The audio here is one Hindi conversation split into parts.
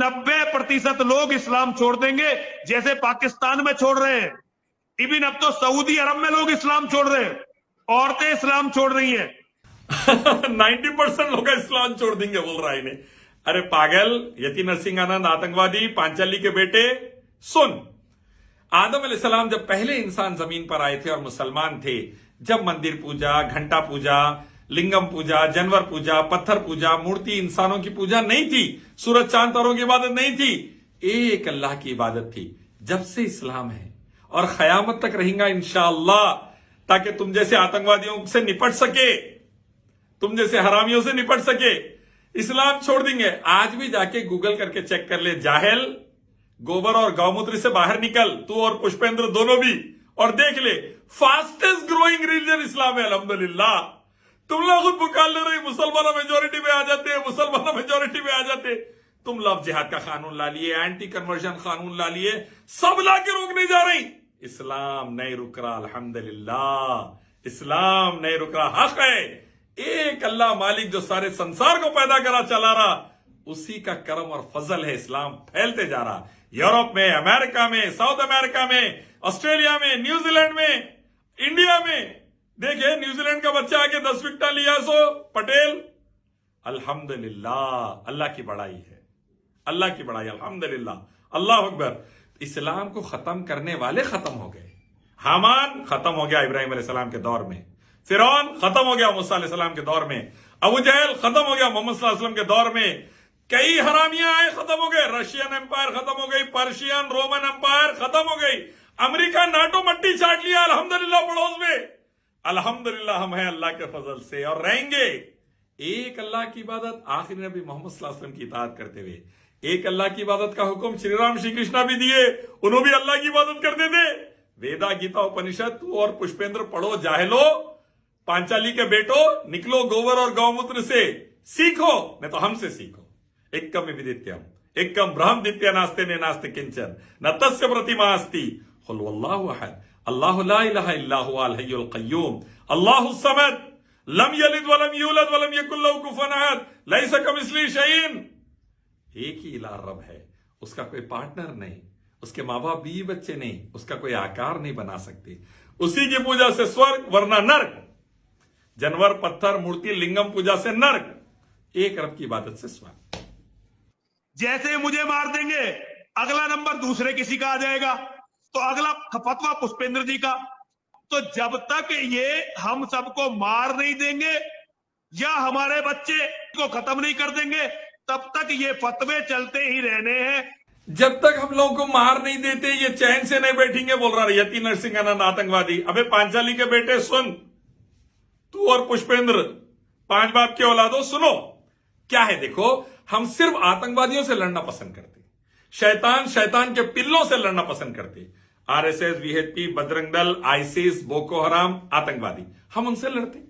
90% लोग इस्लाम छोड़ देंगे, जैसे पाकिस्तान में छोड़ रहे हैं। इवन अब तो सऊदी अरब में लोग इस्लाम छोड़ रहे हैं, औरतें इस्लाम छोड़ रही हैं। 90% लोग इस्लाम छोड़ देंगे, बोल रहा है इन्हें। अरे पागल, यति नरसिंह आनंद आतंकवादी, पांचाली के बेटे। सुन, आदम अलैहिस्सलाम जब पहले इंसान जमीन पर आए थे और मुसलमान थे, जब मंदिर पूजा, घंटा पूजा, लिंगम पूजा, जानवर पूजा, पत्थर पूजा, मूर्ति, इंसानों की पूजा नहीं थी, सूरज चांद तारों की इबादत नहीं थी, एक अल्लाह की इबादत थी। जब से इस्लाम है और कयामत तक रहेगा इंशाअल्लाह, ताकि तुम जैसे आतंकवादियों से निपट सके, तुम जैसे हरामियों से निपट सके, इस्लाम छोड़ देंगे। आज भी जाके गूगल करके चेक कर ले, जाहिल, गोबर और गौमूत्र से बाहर निकल, तू और पुष्पेंद्र दोनों भी, और देख ले, फास्टेस्ट ग्रोइंग रिलीजन इस्लाम है, अल्हम्दुलिल्लाह। तुम लोग खुद पुकार ले रहे, मुसलमानों मेजोरिटी में आ जाते हैं, मुसलमानों मेजोरिटी में आ जाते। तुम लव जिहाद का कानून ला लिए, एंटी कन्वर्जन कानून ला लिए, सब ला के रोकने जा रही। इस्लाम नहीं रुक रहा, अल्हम्दुलिल्लाह, इस्लाम नहीं रुक रहा। हक है, एक अल्लाह मालिक जो सारे संसार को पैदा करा चला रहा, उसी का करम और फजल है, इस्लाम फैलते जा रहा। यूरोप में, अमेरिका में, साउथ अमेरिका में, ऑस्ट्रेलिया में, न्यूजीलैंड में, इंडिया में। देखिए, न्यूजीलैंड का बच्चा आके 10 विकेट लिया, सो पटेल। अल्हम्दुलिल्लाह, अल्लाह की बड़ाई है, अल्लाह की बड़ाई, अल्हम्दुलिल्लाह, अल्लाह अकबर। इस्लाम को खत्म करने वाले खत्म हो गए। हामान खत्म हो गया इब्राहिम अलैहिस्सलाम के दौर में, फिरौन खत्म हो गया मूसा अलैहिस्सलाम के दौर में, अबू जहल खत्म हो गया मोहम्मद सल्लल्लाहु अलैहि वसल्लम के दौर में। कई हरामियां आए, खत्म हो गए। रशियन एम्पायर खत्म हो गई, पर्शियन रोमन एम्पायर खत्म हो गई, अमेरिका नाटो मट्टी चाट लिया, अल्हम्दुलिल्लाह पड़ोस में। अल्हम्दुलिल्लाह हम हैं अल्लाह के फजल से, और रहेंगे। एक अल्लाह की इबादत, आखिर नबी मोहम्मद सल्लल्लाहु अलैहि वसल्लम की इताअत करते हुए, एक अल्लाह की इबादत का हुक्म श्री राम श्री कृष्णा भी दिए, उन्होंने भी अल्लाह की इबादत करते थे। वेदा गीता उपनिषद तू और पुष्पेंद्र पढ़ो, जाहिलो, पांचाली के बेटो, निकलो गोबर और गौमूत्र से, सीखो, नहीं तो हमसे सीखो। एकम विदित्यम एकम ब्रह्म दित्य नास्ते ने नास्ते किंचन न तस्य प्रतिमा अस्ति कुल वल्लाहु अहद अल्लाहु ला इलाहा इल्ला हुवल हय्युल कय्यूम अल्लाहु समद लम यलिद वलम यूलद वलम यकुल लहू कुफुवन अहद लैसा कमिस्लिही शैइन। एक ही इलाह रब है, उसका कोई पार्टनर नहीं, उसके माँ बाप बीवी बच्चे नहीं, उसका कोई आकार नहीं बना सकते। उसी की पूजा से स्वर्ग वरना नर्क, जानवर, पत्थर, मूर्ति, लिंगम पूजा से नर्क, एक रब की इबादत से स्वर्ग। जैसे मुझे मार देंगे, अगला नंबर दूसरे किसी का आ जाएगा, तो अगला फतवा पुष्पेंद्र जी का। तो जब तक ये हम सबको मार नहीं देंगे या हमारे बच्चे को खत्म नहीं कर देंगे, तब तक ये फतवे चलते ही रहने हैं। जब तक हम लोगों को मार नहीं देते, ये चैन से नहीं बैठेंगे, बोल रहा यति नरसिंह आनंद आतंकवादी। अबे पांचाली के बेटे सुन, तू और पुष्पेंद्र 5 बाप के औलादो, सुनो क्या है। देखो, हम सिर्फ आतंकवादियों से लड़ना पसंद करते, शैतान के पिल्लों से लड़ना पसंद करते। RSS, VHP, Bajrang Dal, ISIS, Boko हराम, आतंकवादी, हम उनसे लड़ते।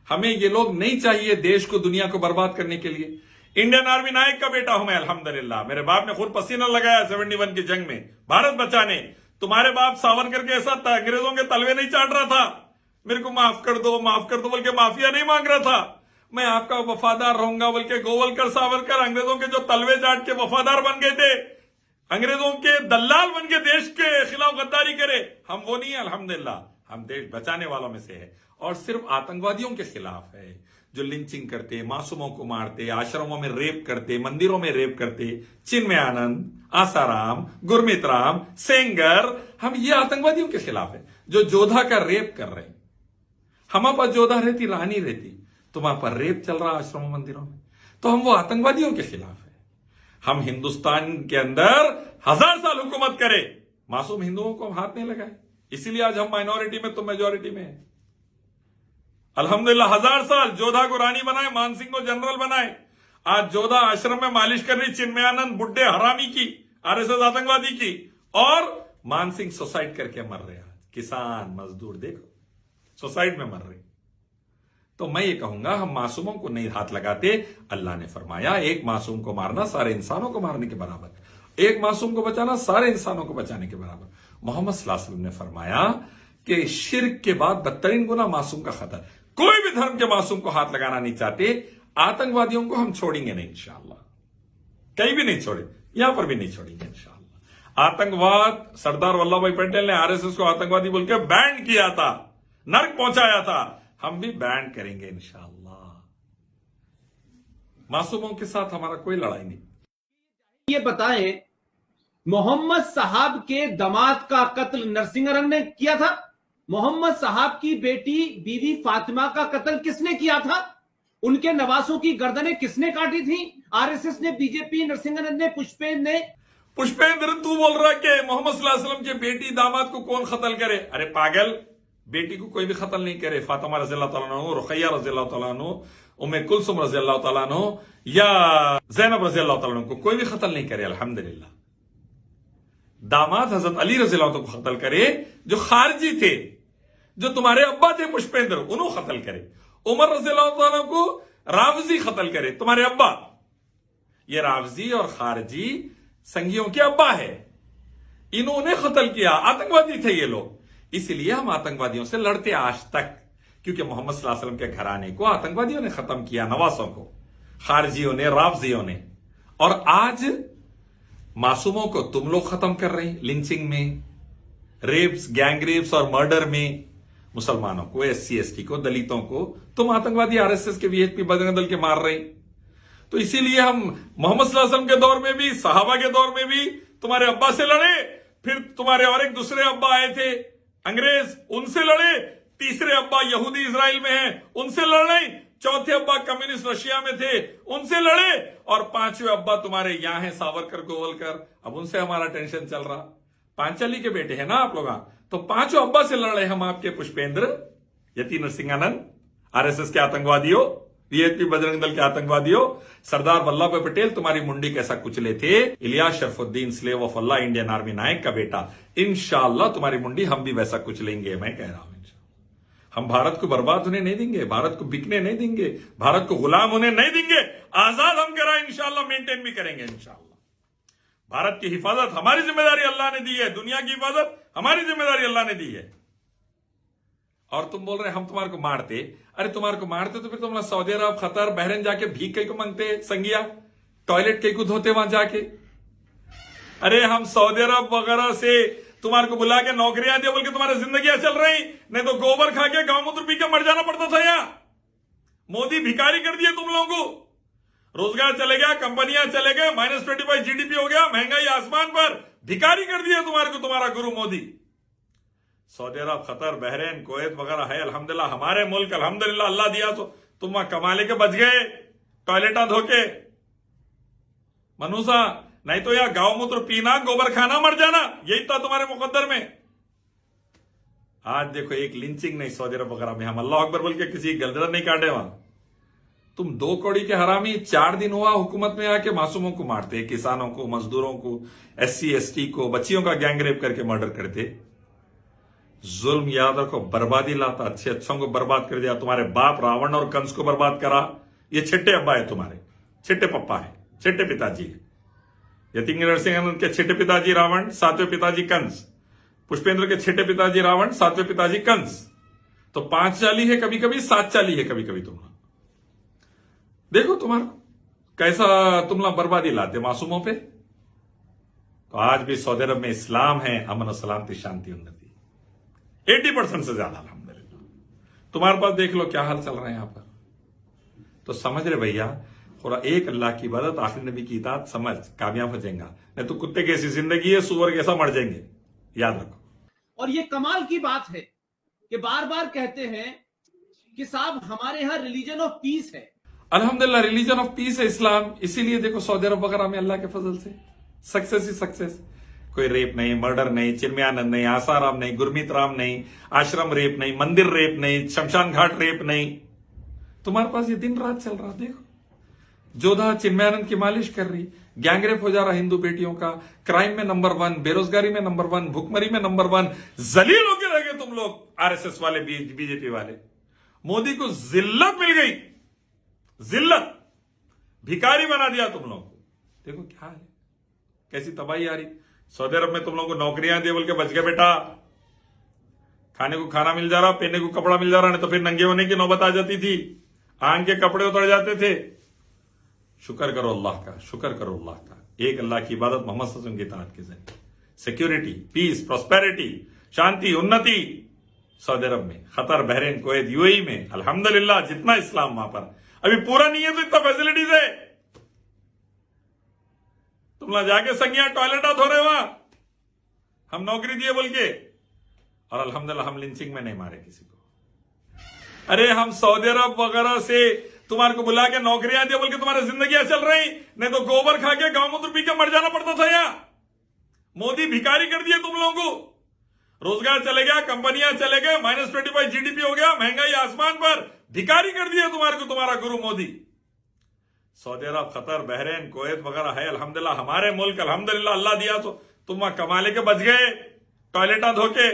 हमें ये लोग नहीं चाहिए देश को, दुनिया को बर्बाद करने के लिए। इंडियन आर्मी नायक का बेटा हूं मैं, अल्हम्दुलिल्लाह। मेरे बाप ने खुद पसीना लगाया 71 की जंग में भारत बचाने। तुम्हारे बाप सावरकर के साथ अंग्रेजों के तलवे नहीं चाट रहा था, मेरे को माफ कर दो बोल के माफिया नहीं मांग रहा था। मैं आपका वफादार रहूंगा बोल के गोवलकर सावरकर अंग्रेजों के जो तलवे चाट के वफादार बन गए थे, अंग्रेजों के दल्लाल बन के देश के खिलाफ गद्दारी करे, हम वो नहीं है। अल्हम्दुलिल्लाह हम देश बचाने वालों में से है, और सिर्फ आतंकवादियों के खिलाफ है जो लिंचिंग करते, मासूमों को मारते, आश्रमों में रेप करते, मंदिरों में रेप करते। चिन्मय आनंद, आसाराम, गुरमीत राम, सेंगर, हम ये आतंकवादियों के खिलाफ है जो जोधा का रेप कर रहे हैं। हमारे पास जोधा रहती, रानी रहती, तुम्हारे पर रेप चल रहा आश्रमों मंदिरों में, तो हम वो आतंकवादियों के खिलाफ है। हम हिंदुस्तान के अंदर 1000 साल हुकूमत करे, मासूम हिंदुओं को हम हाथ नहीं लगाए, इसीलिए आज हम माइनॉरिटी में, तुम मेजोरिटी में है। अल्हम्दुलिल्लाह 1000 साल जोधा को रानी बनाए, मानसिंह को जनरल बनाए। आज जोधा आश्रम में मालिश कर रही चिन्मयानंद बुड्ढे हरामी की, आरएसएस आतंकवादी की, और मानसिंह सुसाइड करके मर रहे। आज किसान मजदूर देखो सुसाइड में मर रहे। तो मैं ये कहूंगा, हम मासूमों को नहीं हाथ लगाते। अल्लाह ने फरमाया, एक मासूम को मारना सारे इंसानों को मारने के बराबर, एक मासूम को बचाना सारे इंसानों को बचाने के बराबर। मोहम्मद सल्लल्लाहु अलैहि वसल्लम ने फरमाया कि शिर्क के बाद बदतरीन गुना मासूम का खतर। कोई भी धर्म के मासूम को हाथ लगाना नहीं चाहते, आतंकवादियों को हम छोड़ेंगे नहीं इंशाअल्लाह। कहीं भी नहीं छोड़े, यहां पर भी नहीं छोड़ेंगे इंशाअल्लाह। आतंकवाद, सरदार वल्लभ भाई पटेल ने आरएसएस को आतंकवादी बोल के बैन किया था, नर्क पहुंचाया था, हम भी बैन करेंगे इंशाअल्लाह। मासूमों के साथ हमारा कोई लड़ाई नहीं। ये बताएं, मोहम्मद साहब के दामाद का कत्ल नरसिंहरंग ने किया था? मोहम्मद साहब की बेटी बीवी फातिमा का कत्ल किसने किया था? उनके नवासों की गर्दनें किसने काटी थी? आरएसएस ने, बीजेपी, नरसिंहरंग ने, पुष्पेंद्र ने। पुष्पेंद्र, तू बोल रहा कि मोहम्मद सल्लल्लाहु अलैहि वसल्लम के बेटी दामाद को कौन कत्ल करे? अरे पागल, बेटी को कोई भी कत्ल नहीं करे। फातिमा रज़ियल्लाहु तआला अन्हा, रुक़ैया रज़ियल्लाहु तआला अन्हा, उम्मे कुलसुम रज़ियल्लाहु तआला अन्हा या ज़ैनब रज़ियल्लाहु तआला अन्हा को कोई भी कत्ल नहीं करे। अल्हम्दुलिल्लाह। दामाद हजरत अली रज़ियल्लाहु तआला को कत्ल करे, जो खारजी थे, जो तुम्हारे अब्बा थे पुष्पेंद्र, उन्होंने कत्ल करे। उमर रज़ियल्लाहु तआला को रावजी कत्ल करे, तुम्हारे अब्बा। ये रावजी और खारजी संगियों के अब्बा है, इन्होंने कत्ल किया, आतंकवादी थे ये लोग। इसलिए हम आतंकवादियों से लड़ते आज तक, क्योंकि मोहम्मद सल्लल्लाहु अलैहि वसल्लम के घराने को आतंकवादियों ने खत्म किया, नवासों को, खारजियों ने, रावजियों ने। और आज मासूमों को तुम लोग खत्म कर रहे हैं, लिंचिंग में, रेप्स, गैंग रेप्स और मर्डर में। मुसलमानों को, SC ST को, दलितों को तुम आतंकवादी आरएसएस के, VHP बजरंग दल के मार रहे। तो इसीलिए हम मोहम्मद सल्लल्लाहु अलैहि वसल्लम के दौर में भी, सहाबा के दौर में भी तुम्हारे अब्बा से लड़े, फिर तुम्हारे और एक दूसरे अब्बा आए थे अंग्रेज, उनसे लड़े, तीसरे अब्बा यहूदी इजराइल में हैं, उनसे लड़े, चौथे अब्बा कम्युनिस्ट रशिया में थे, उनसे लड़े, और पांचवें अब्बा तुम्हारे यहां हैं, सावरकर, गोवलकर। अब उनसे हमारा टेंशन चल रहा। पांचाली के बेटे हैं ना आप लोग, तो पांचों अब्बा से लड़ रहे हम आपके पुष्पेंद्र, यति नरसिंहानंद, आरएसएस के आतंकवादियों, VHP बजरंग दल के आतंकवादियों। सरदार वल्लभ भाई पटेल तुम्हारी मुंडी कैसा कुचले थे, Ilyas Sharafuddin, slave of Allah, Indian army Naik का बेटा, इंशाअल्लाह तुम्हारी मुंडी हम भी वैसा कुचलेंगे। मैं कह रहा हूं, हम भारत को बर्बाद होने नहीं देंगे, भारत को बिकने नहीं देंगे, भारत को गुलाम होने नहीं देंगे, आजाद हम करा इंशाअल्लाह मेंटेन भी करेंगे इंशाअल्लाह। भारत की हिफाजत हमारी जिम्मेदारी अल्लाह ने दी है, दुनिया की हिफाजत हमारी जिम्मेदारी अल्लाह ने दी है। और तुम बोल रहे हम तुम्हारे को मारते। अरे तुम्हारे को मारते तो फिर तुम सऊदी अरब, कतर, बहरीन जाके भीख कहीं को मांगते, संगिया टॉयलेट कहीं को धोते वहां जाके। अरे हम सऊदी अरब वगैरह से तुम्हारे को बुला के नौकरियां दिया बोल के तुम्हारी जिंदगियां चल रही, नहीं तो गोबर खा के गांव मूत्र पी के मर जाना पड़ता था। यहाँ मोदी भिखारी कर दिया तुम लोगों को, रोजगार चले गया, कंपनियां चले गए, -25 GDP हो गया, महंगाई आसमान पर, भिखारी कर दिया तुम्हारे को तुम्हारा गुरु मोदी। सऊदी अरब, कतर, बहरीन, कुवैत वगैरह है अल्हम्दुलिल्लाह हमारे मुल्क, अल्हम्दुलिल्लाह अल्लाह दिया तो तुम वहां कमा लेके बच गए, टॉयलेटा धोके मनुसा, नहीं तो यार गांव मूत्र पीना, गोबर खाना, मर जाना, यही था तुम्हारे मुकद्दर में। आज देखो एक लिंचिंग नहीं सऊदी अरब वगैरह में, हम अल्लाह अकबर बोल के किसी की गर्दन नहीं काटे वहां। तुम 2 कौड़ी के हरामी 4 दिन हुआ हुकूमत में आके मासूमों को मारते, किसानों को, मजदूरों को, SC ST को, बच्चियों का गैंग रेप करके मर्डर करते। जुल्म याद रखो, बर्बादी लाता, अच्छे अच्छों को बर्बाद कर दिया। तुम्हारे बाप रावण और कंस को बर्बाद करा, ये छिट्टे अब्बा है तुम्हारे, छिट्टे पप्पा है, छिट्टे पिताजी है। यति नरसिंहानंद के छिट्टे पिताजी रावण, 7वें पिताजी कंस, पुष्पेंद्र के छिट्टे पिताजी रावण, 7वें पिताजी कंस। तो 5 चाली है कभी कभी, 7 चाली है कभी कभी। तुम देखो तुम्हारा कैसा तुम लोग बर्बादी लाते मासूमों पे। तो आज भी सऊदी अरब में इस्लाम है, अमन और सलामती, शांति, उन्नति 80% से ज्यादा अल्हम्दुलिल्लाह। तुम्हारे पास देख लो क्या हाल चल रहा है यहां पर। तो समझ रहे भैया, थोड़ा एक अल्लाह की इबादत, आखिरी नबी की इताअत, समझ, कामयाब हो जाएगा। नहीं तो कुत्ते की ऐसी जिंदगी है, सुअर कैसा मर जाएंगे, याद रखो। और ये कमाल की बात है कि बार बार कहते हैं कि साहब हमारे यहां रिलीजन ऑफ पीस है। अल्हम्दुलिल्लाह रिलीजन ऑफ पीस है इस्लाम। इसीलिए देखो सऊदी अरब वगैरह में अल्लाह के फजल से सक्सेस ही सक्सेस। कोई रेप नहीं, मर्डर नहीं, चिन्मयानंद नहीं, आसाराम नहीं, गुरमीत राम नहीं, आश्रम रेप नहीं, मंदिर रेप नहीं, शमशान घाट रेप नहीं। तुम्हारे पास ये दिन रात चल रहा। देखो जोधा चिन्मयानंद की मालिश कर रही, गैंग रेप हो जा रहा हिंदू बेटियों का, क्राइम में नंबर 1, बेरोजगारी में नंबर 1, भुखमरी में नंबर 1। जलील होके रह गए तुम लोग, आरएसएस वाले, बीजेपी वाले। मोदी को जिल्लत मिल गई, जिल्लत, भिखारी बना दिया तुम लोग को। देखो क्या है, कैसी तबाही आ रही। सऊदी अरब में तुम लोगों को नौकरियां दे बोल के बच गए बेटा, खाने को खाना मिल जा रहा, पहनने को कपड़ा मिल जा रहा, नहीं तो फिर नंगे होने की नौबत आ जाती थी, आंग के कपड़े उतर जाते थे। शुक्र करो अल्लाह का, शुक्र करो अल्लाह का। एक अल्लाह की इबादत मोहम्मद सल्लल्लाहु अलैहि वसल्लम की इताअत के जरिए सिक्योरिटी, पीस, प्रॉस्पेरिटी, शांति, उन्नति सऊदी अरब में, कतर, बहरीन, कुवैत, यूएई में अल्हम्दुलिल्लाह जितना इस्लाम वहां पर अभी पूरा नहीं है तो इतना फैसिलिटीज है। तुम लोग जाके संज्ञा टॉयलेट धो रहे वहां, हम नौकरी दिए बोल के, और अल्हम्दुलिल्लाह हम लिंचिंग में नहीं मारे किसी को। अरे हम सऊदी अरब वगैरह से तुम्हारे को बुला के नौकरियां दिए बोल के तुम्हारी जिंदगियां चल रही, नहीं तो गोबर खा के गांव मूत्र पी के मर जाना पड़ता था। यहाँ मोदी भिखारी कर दिए तुम लोगों को, रोजगार चले गया, कंपनियां चले गए, -25 जीडीपी हो गया, महंगाई आसमान पर, भिखारी कर दिया तुम्हारे को तुम्हारा गुरु मोदी। सऊदी अरब, कतर, बहरीन, कुवैत वगैरह है अल्हम्दुलिल्लाह हमारे मुल्क, अल्हम्दुलिल्लाह अल्लाह दिया तो तुम वहां कमा लेके बच गए टॉयलेटा धोके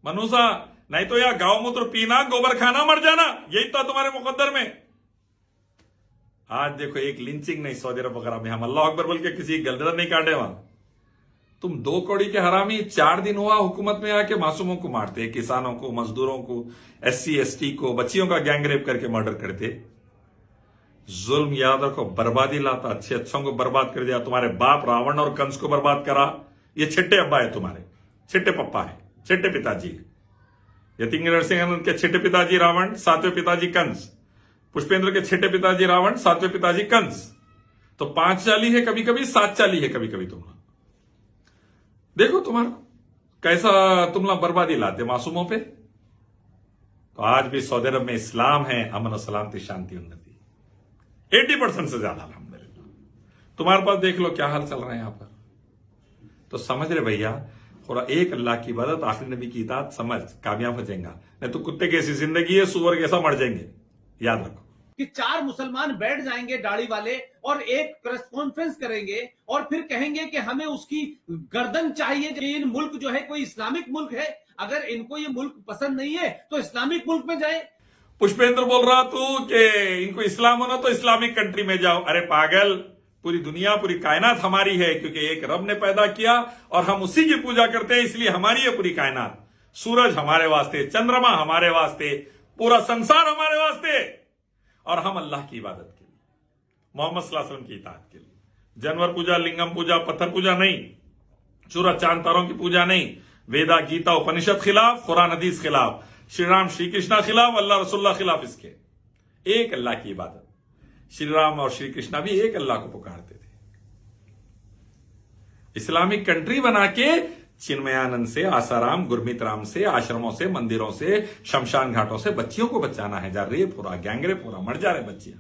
मनुसा, नहीं तो यार गांव मूत्र पीना, गोबर खाना, मर जाना, यही था तुम्हारे मुकद्दर में। आज देखो एक लिंचिंग नहीं सऊदी अरब वगैरह में, हम अल्लाह अकबर बोल के किसी गर्दन नहीं काटे वहां। तुम 2 कौड़ी के हरामी 4 दिन हुआ हुकूमत में आके मासूमों को मारते, किसानों को, मजदूरों को, SC ST को, बच्चियों का गैंगरेप करके मर्डर करते। जुल्म याद रखो बर्बादी लाता, अच्छे अच्छों को बर्बाद कर दिया। तुम्हारे बाप रावण और कंस को बर्बाद करा, ये छिट्टे अब्बा है तुम्हारे, छिट्टे पप्पा है, छिट्टे पिताजी है। यतीन्द्र नरसिंह के छिट्टे पिताजी रावण, 7वें पिताजी कंस, पुष्पेंद्र के छिट्टे पिताजी रावण, 7वें पिताजी कंस। तो 5 चाली है कभी कभी, 7 चाली है कभी कभी। तुम देखो तुम्हारा कैसा तुम लोग बर्बादी लाते मासूमों पे। तो आज भी सऊदी अरब में इस्लाम है, अमन और सलामती, शांति, उन्नति 80% से ज्यादा अल्हम्दुलिल्लाह। तुम्हारे पास देख लो क्या हाल चल रहा है यहां पर। तो समझ रहे भैया, थोड़ा एक अल्लाह की इबादत, आखिरी नबी की इताअत समझ, कामयाब हो जाएगा। नहीं तो कुत्ते कैसी जिंदगी है, सुअर कैसा मर जाएंगे। याद रखो कि 4 मुसलमान बैठ जाएंगे दाढ़ी वाले और एक प्रेस कॉन्फ्रेंस करेंगे और फिर कहेंगे कि हमें उसकी गर्दन चाहिए। ये मुल्क जो है कोई इस्लामिक मुल्क है, अगर इनको ये मुल्क पसंद नहीं है तो इस्लामिक मुल्क में जाए। पुष्पेंद्र बोल रहा तू कि इनको इस्लाम होना तो इस्लामिक कंट्री में जाओ। अरे पागल, पूरी दुनिया, पूरी कायनात हमारी है, क्योंकि एक रब ने पैदा किया और हम उसी की पूजा करते हैं, इसलिए हमारी है पूरी कायनात। सूरज हमारे वास्ते, चंद्रमा हमारे वास्ते, पूरा संसार हमारे वास्ते, और हम अल्लाह की इबादत के लिए, मोहम्मद सल्लल्लाहु अलैहि वसल्लम की इताअत के लिए। जानवर पूजा, लिंगम पूजा, पत्थर पूजा नहीं, सूरज चांद तारों की पूजा नहीं, वेदा गीता उपनिषद खिलाफ, कुरान हदीस खिलाफ, श्री राम श्री कृष्णा खिलाफ, अल्लाह रसूलुल्लाह खिलाफ। इसके एक अल्लाह की इबादत। श्री राम और श्री कृष्णा भी एक अल्लाह को पुकारते थे। इस्लामिक कंट्री बना के चिन्मयानंद से, आसाराम, गुरमीत राम से, आश्रमों से, मंदिरों से, शमशान घाटों से बच्चियों को बचाना है। जहां रेप हो रहा, गैंगरेप हो रहा, मर जा रहे बच्चियां।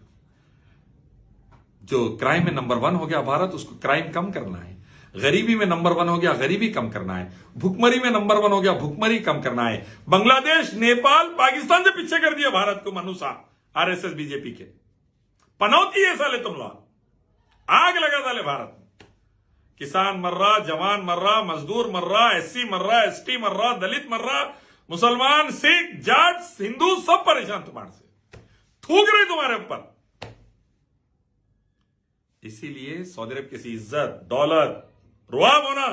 जो क्राइम में नंबर 1 हो गया भारत, उसको क्राइम कम करना है। गरीबी में नंबर 1 हो गया, गरीबी कम करना है। भुखमरी में नंबर 1 हो गया, भुखमरी कम करना है। बांग्लादेश, नेपाल, पाकिस्तान से पीछे कर दिया भारत को मनुसा, RSS बीजेपी के पनौती है साले तुम लोग। आग लगा साले भारत में। किसान मर रहा, जवान मर रहा, मजदूर मर रहा, SC मर रहा, ST मर रहा, दलित मर रहा, मुसलमान, सिख, जाट, हिंदू सब परेशान तुम्हारे से, थूक रहे तुम्हारे ऊपर। इसीलिए सऊदी अरब की इज्जत, दौलत, रुआब होना,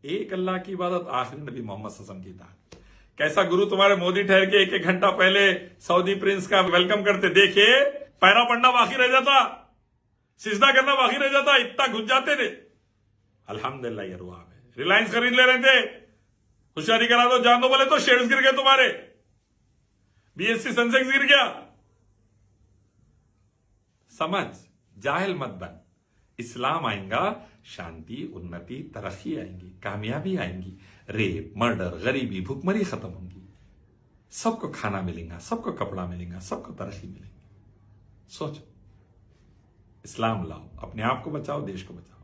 एक अल्लाह की इबादत, आखिरी नबी मोहम्मद सल्लल्लाहु अलैहि वसल्लम की इताअत। कैसा गुरु तुम्हारे मोदी ठहर के 1-1 घंटा पहले सऊदी प्रिंस का वेलकम करते, देखिए पैरा पड़ना बाकी रह जाता, सिजदा करना बाकी रह जाता, इतना घुस जाते थे। अल्हम्दुलिल्लाह ये रुआब है। रिलायंस खरीद ले रहे थे, होशियारी करा दो, जान दो बोले तो शेयर्स गिर गए तुम्हारे, BSE सेंसेक्स गिर गया। समझ, जाहिल मत बन। इस्लाम आएगा, शांति, उन्नति, तरक्की आएंगी, कामयाबी आएंगी, रेप, मर्डर, गरीबी, भुखमरी खत्म होंगी, सबको खाना मिलेगा, सबको कपड़ा मिलेगा, सबको तरक्की मिलेगी। सोचो, इस्लाम लाओ, अपने आप को बचाओ, देश को बचाओ।